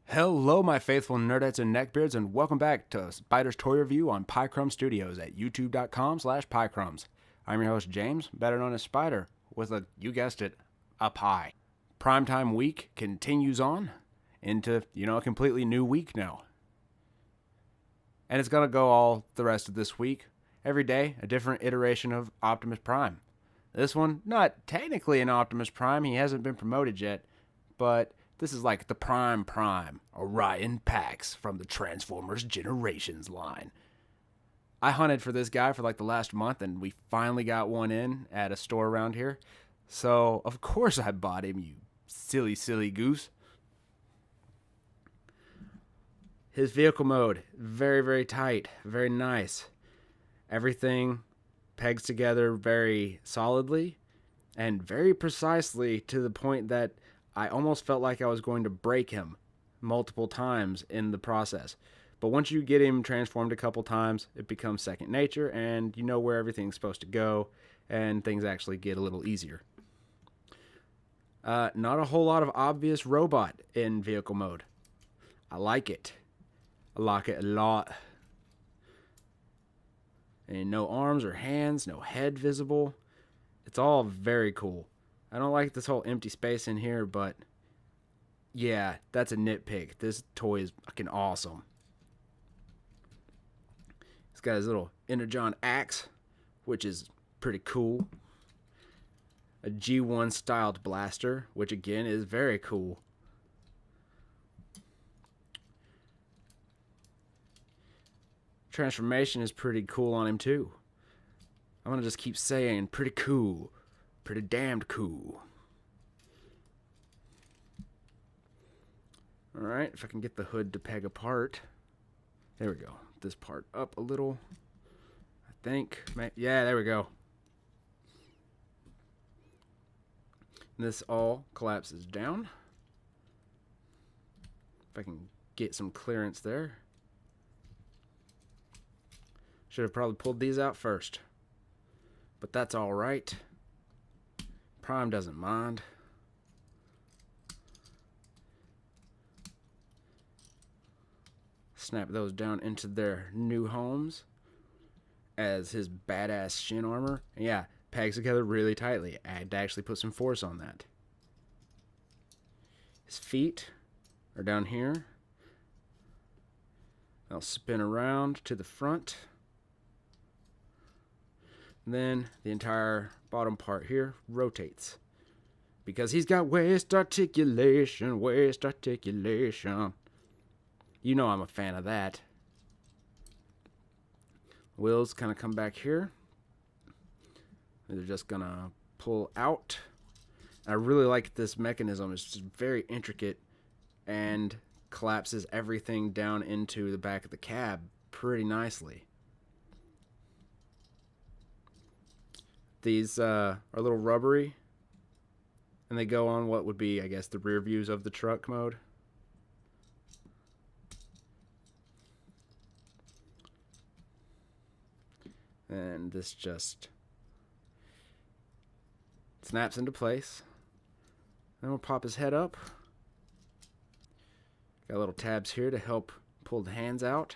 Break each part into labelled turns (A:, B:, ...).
A: Hello, my faithful nerdettes and neckbeards, and welcome back to Spider's Toy Review on Piecrumb Studios at youtube.com/piecrumbs. I'm your host, James, better known as Spider, with you guessed it, a pie. Primetime week continues on into, a completely new week now. And it's going to go all the rest of this week. Every day, a different iteration of Optimus Prime. This one, not technically an Optimus Prime, he hasn't been promoted yet, but this is like the Prime Orion Pax from the Transformers Generations line. I hunted for this guy for like the last month, and we finally got one in at a store around here. So, of course I bought him, you silly goose. His vehicle mode, very, very tight, very nice. Everything pegs together very solidly and very precisely, to the point that I almost felt like I was going to break him multiple times in the process. But once you get him transformed a couple times, it becomes second nature, and you know where everything's supposed to go, and things actually get a little easier. Not a whole lot of obvious robot in vehicle mode. I like it. I like it a lot. And no arms or hands, no head visible. It's all very cool. I don't like this whole empty space in here, but yeah, that's a nitpick. This toy is fucking awesome. He's got his little Energon axe, which is pretty cool. A G1 styled blaster, which again is very cool. Transformation is pretty cool on him too. I'm gonna just keep saying pretty cool. Pretty damned cool. Alright, if I can get the hood to peg apart. There we go. This part up a little. I think. Yeah, there we go. This all collapses down. If I can get some clearance there. Should have probably pulled these out first. But that's alright. Prime doesn't mind. Snap those down into their new homes as his badass shin armor. And yeah, pegs together really tightly. I had to actually put some force on that. His feet are down here. They'll spin around to the front. And then the entire bottom part here rotates. Because he's got waist articulation. You know I'm a fan of that. Wheels kind of come back here. They're just going to pull out. I really like this mechanism. It's just very intricate and collapses everything down into the back of the cab pretty nicely. These are a little rubbery, and they go on what would be, I guess, the rear views of the truck mode. And this just snaps into place. Then we'll pop his head up. Got little tabs here to help pull the hands out.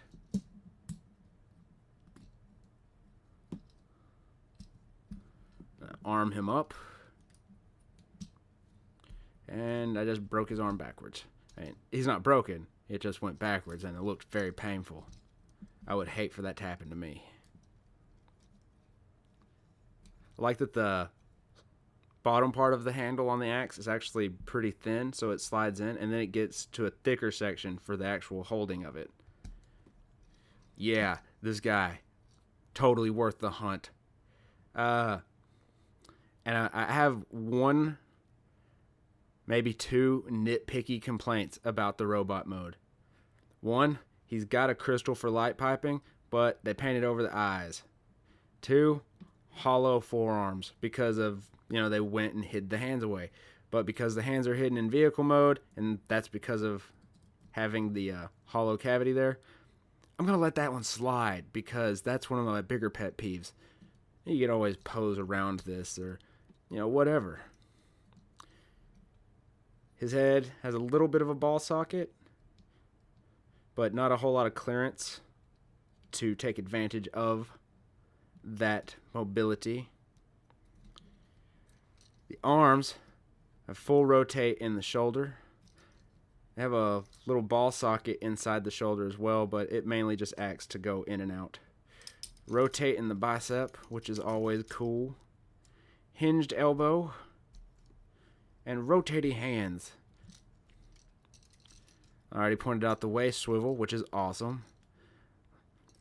A: Arm him up. And I just broke his arm backwards. I mean, he's not broken. It just went backwards, and it looked very painful. I would hate for that to happen to me. I like that the bottom part of the handle on the axe is actually pretty thin, so it slides in, and then it gets to a thicker section for the actual holding of it. Yeah, this guy, totally worth the hunt. And I have one, maybe two nitpicky complaints about the robot mode. One, he's got a crystal for light piping, but they painted over the eyes. Two, hollow forearms because of they went and hid the hands away. But because the hands are hidden in vehicle mode, and that's because of having the hollow cavity there, I'm going to let that one slide because that's one of my bigger pet peeves. You can always pose around this or, whatever. His head has a little bit of a ball socket, but not a whole lot of clearance to take advantage of that mobility. The arms have full rotate in the shoulder. They have a little ball socket inside the shoulder as well, but it mainly just acts to go in and out. Rotate in the bicep, which is always cool. Hinged elbow. And rotating hands. I already pointed out the waist swivel, which is awesome.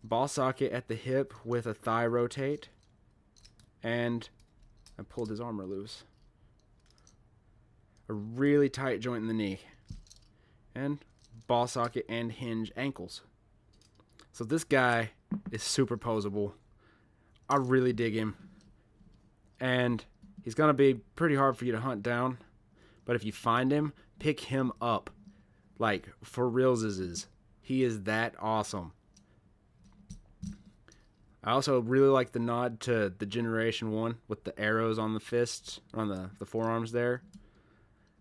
A: Ball socket at the hip with a thigh rotate. And I pulled his armor loose. A really tight joint in the knee. And ball socket and hinge ankles. So this guy is super posable. I really dig him. And he's going to be pretty hard for you to hunt down. But if you find him, pick him up. Like, for realsies. He is that awesome. I also really like the nod to the Generation 1 with the arrows on the fists, on the forearms there.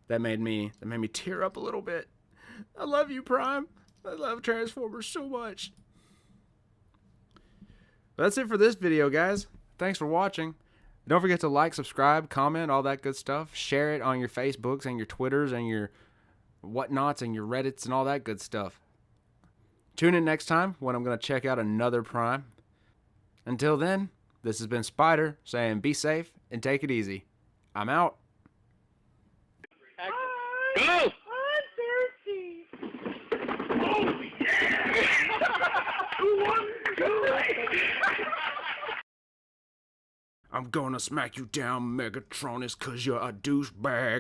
A: That made me tear up a little bit. I love you, Prime. I love Transformers so much. But that's it for this video, guys. Thanks for watching. Don't forget to like, subscribe, comment, all that good stuff. Share it on your Facebooks and your Twitters and your whatnots and your Reddits and all that good stuff. Tune in next time when I'm going to check out another Prime. Until then, this has been Spider saying be safe and take it easy. I'm out.
B: Go! I'm thirsty. Oh, yeah!
A: I'm gonna smack you down, Megatronus, cause you're a douchebag.